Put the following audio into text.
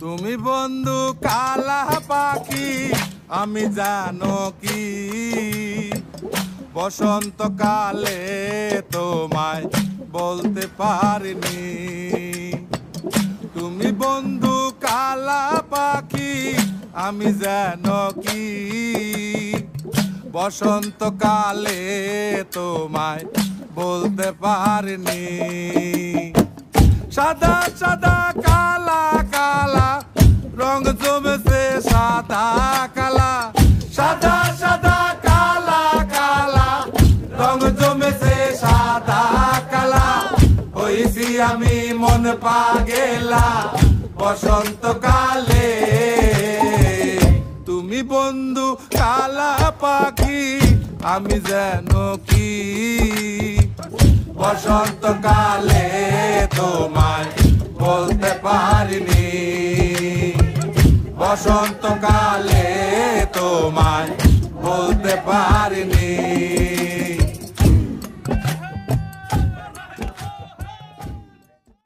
তুমি বন্ধু কালা পাখি আমি জানো কি বসন্তকালে তোমায় বলতে পারিনি। তুমি বন্ধু কালা পাখি আমি জানো কি বসন্তকালে তোমায় বলতে পারিনি। সাদা সাদা কালা কালা রং জমেছে সাদা কালা, সাদা সাদা কালা কালা রং জমেছে সাদা কালা। হইছি আমি মন পাগেলা বসন্তকালে। তুমি বন্ধু কালা পাখি আমি যেন কি বসন্তকালে তোমায় বলতে পারিনি। বসন্ত